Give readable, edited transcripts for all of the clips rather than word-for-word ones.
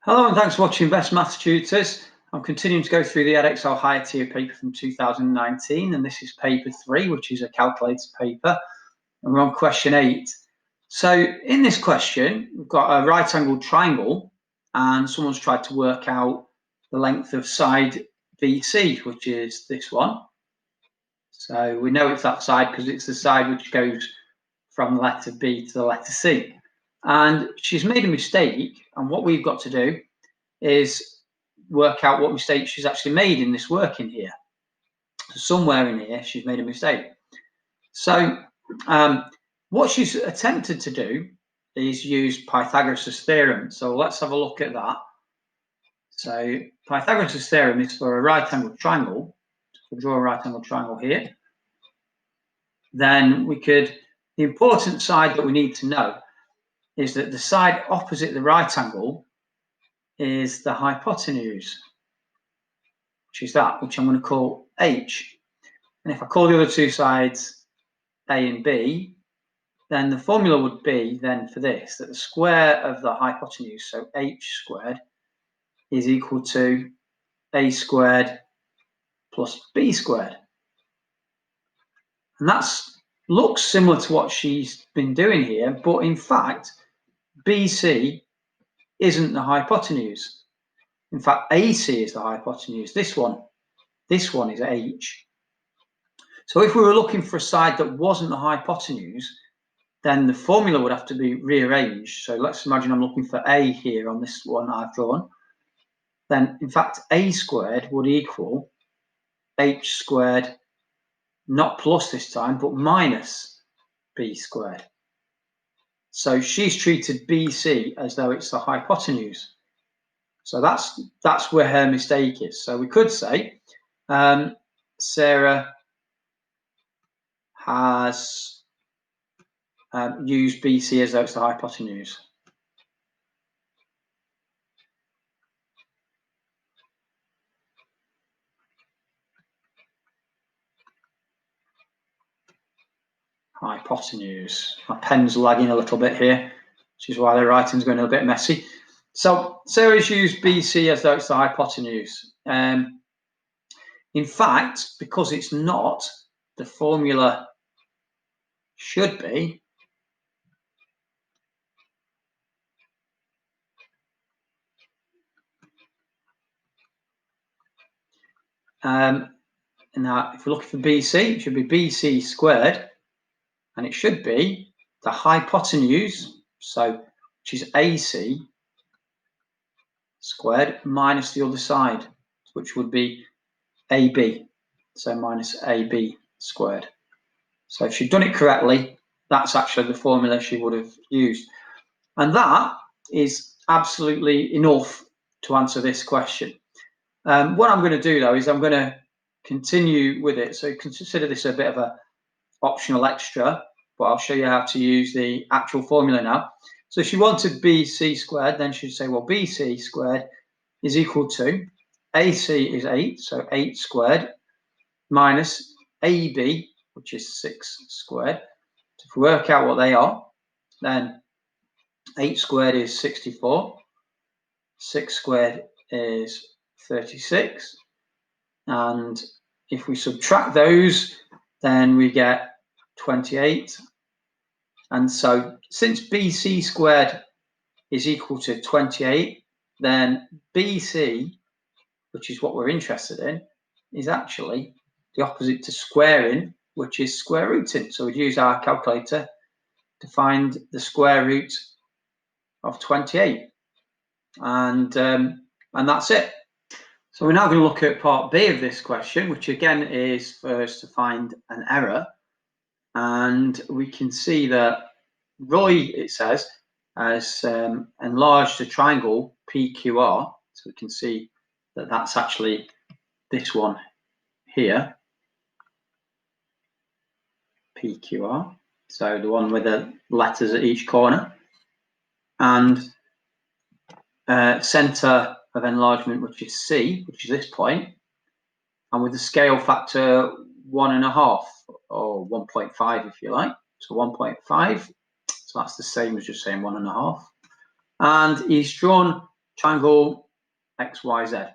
Hello and thanks for watching Best Maths Tutors. I'm continuing to go through the Edexcel higher tier paper from 2019, and this is paper 3, which is a calculator paper, and we're on question 8. So in this question, we've got a right-angled triangle, and someone's tried to work out the length of side BC, which is this one. So we know it's that side because it's the side which goes from the letter B to the letter C. And she's made a mistake, and what we've got to do is work out what mistake she's actually made in this work in here. So somewhere in here, she's made a mistake. So what she's attempted to do is use Pythagoras' theorem. So let's have a look at that. So Pythagoras' theorem is for a right-angled triangle. So if we draw a right-angled triangle here, then the important side that we need to know is that the side opposite the right angle is the hypotenuse, which is that, which I'm going to call H. And if I call the other two sides A and B, then the formula would be then for this, that the square of the hypotenuse, so H squared, is equal to A squared plus B squared. And that looks similar to what she's been doing here, but in fact, BC isn't the hypotenuse. In fact, AC is the hypotenuse. This one is H. So if we were looking for a side that wasn't the hypotenuse, then the formula would have to be rearranged. So let's imagine I'm looking for A here on this one I've drawn. Then, in fact, A squared would equal H squared, not plus this time, but minus B squared. So she's treated BC as though it's the hypotenuse. So that's where her mistake is. So we could say Sarah has used BC as though it's the hypotenuse. Hypotenuse. My pen's lagging a little bit here, which is why the writing's going a bit messy. So Sarah's used BC as though it's the hypotenuse. In fact, because it's not, the formula should be now if we're looking for BC, it should be BC squared, and it should be the hypotenuse, so which is AC squared minus the other side, which would be AB, so minus AB squared. So if she'd done it correctly, that's actually the formula she would have used. And that is absolutely enough to answer this question. What I'm going to do, though, is I'm going to continue with it. So consider this a bit of an optional extra, but I'll show you how to use the actual formula now. So if she wanted BC squared, then she'd say, well, BC squared is equal to AC is 8, so 8 squared, minus AB, which is 6 squared. So if we work out what they are, then 8 squared is 64, 6 squared is 36, and if we subtract those, then we get 28. And so since BC squared is equal to 28, then BC, which is what we're interested in, is actually the opposite to squaring, which is square rooting. So we'd use our calculator to find the square root of 28. And that's it. So we're now going to look at part B of this question, which again is for us to find an error. And we can see that Roy, it says, has enlarged the triangle PQR. So we can see that that's actually this one here, PQR. So the one with the letters at each corner. And center of enlargement, which is C, which is this point, and with the scale factor 1.5 or 1.5 if you like, so 1.5, so that's the same as just saying 1.5, and he's drawn triangle XYZ.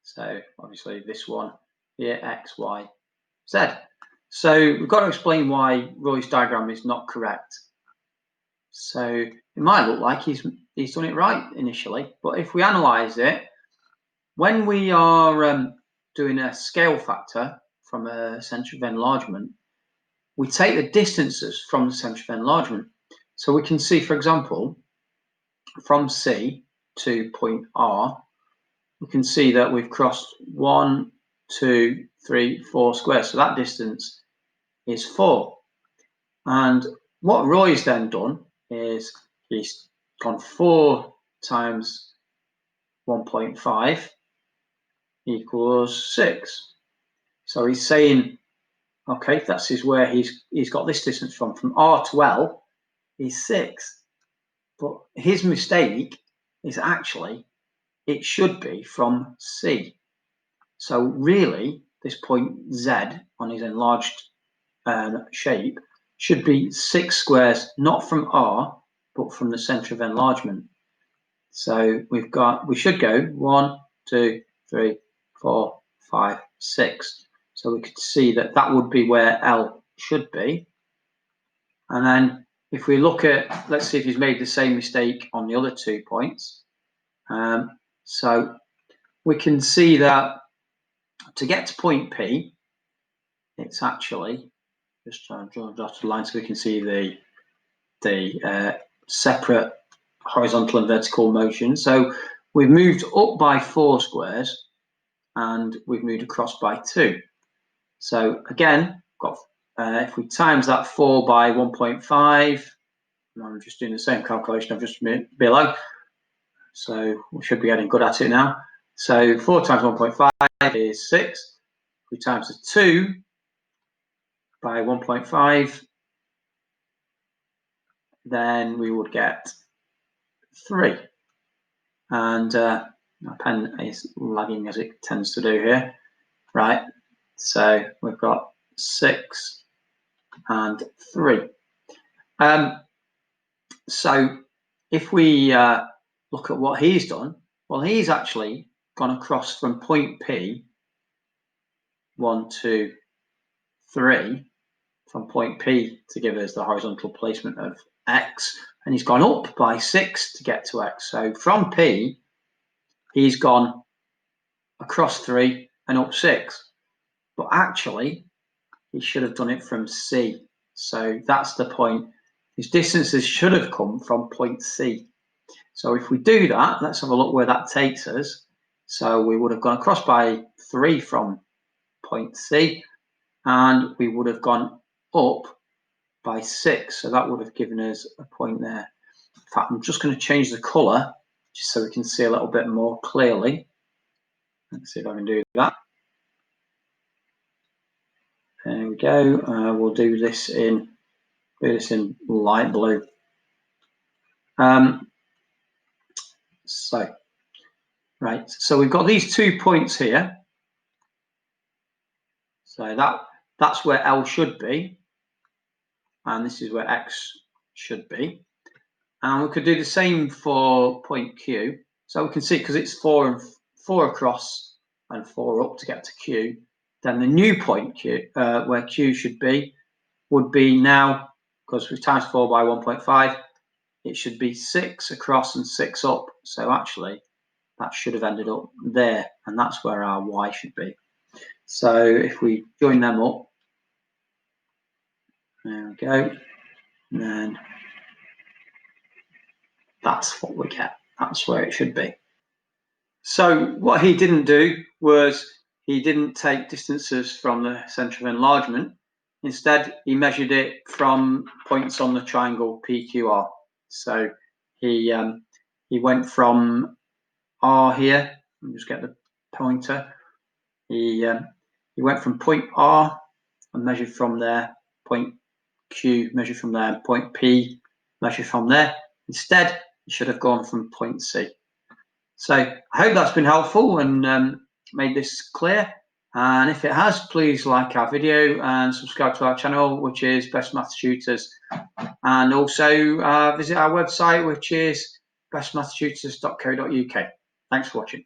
So obviously this one here, XYZ. So we've got to explain why Roy's diagram is not correct. So it might look like he's done it right initially, but if we analyse it, when we are doing a scale factor from a centre of enlargement, we take the distances from the centre of enlargement. So we can see, for example, from C to point R, we can see that we've crossed 1, 2, 3, 4 squares. So that distance is 4. And what Roy's then done is he's gone 4 times 1.5 equals 6. So he's saying, okay, that's where he's got this distance from. From R to L is 6. But his mistake is actually it should be from C. So really, this point Z on his enlarged shape should be 6 squares, not from R, but from the centre of enlargement. So we should go 1, 2, 3, 4, 5, 6. So we could see that that would be where L should be. And then if we look at, let's see if he's made the same mistake on the other 2 points. So we can see that to get to point P, it's actually, just trying to draw a dotted line so we can see the separate horizontal and vertical motion. So we've moved up by 4 squares and we've moved across by 2. So again, if we times that 4 by 1.5, I'm just doing the same calculation I've just made below. So we should be getting good at it now. So 4 times 1.5 is 6. If we times the 2 by 1.5, then we would get 3. And my pen is lagging as it tends to do here. Right, so we've got 6 and 3. So if we look at what he's done, well, he's actually gone across from point P, 1, 2, 3, from point P to give us the horizontal placement of X, and he's gone up by 6 to get to X. So from P, he's gone across 3 and up 6. But actually, he should have done it from C. So that's the point. His distances should have come from point C. So if we do that, let's have a look where that takes us. So we would have gone across by 3 from point C, and we would have gone up by 6. So that would have given us a point there. In fact, I'm just going to change the colour just so we can see a little bit more clearly. Let's see if I can do that. There we go. We'll do this in light blue. So we've got these 2 points here. So that's where L should be, and this is where X should be. And we could do the same for point Q. So we can see, because it's 4 across and 4 up to get to Q, then the new point Q, where Q should be, would be now, because we've times 4 by 1.5, it should be 6 across and 6 up. So actually, that should have ended up there, and that's where our Y should be. So if we join them up, there we go, and then that's what we get. That's where it should be. So what he didn't do was he didn't take distances from the centre of enlargement. Instead, he measured it from points on the triangle PQR. So he went from R here. Let me just get the pointer. He went from point R and measured from there. Point Q measured from there. Point P measured from there. Instead, he should have gone from point C. So I hope that's been helpful and made this clear. And if it has, please like our video and subscribe to our channel, which is Best Maths Tutors. And also visit our website, which is bestmathstutors.co.uk. Thanks for watching.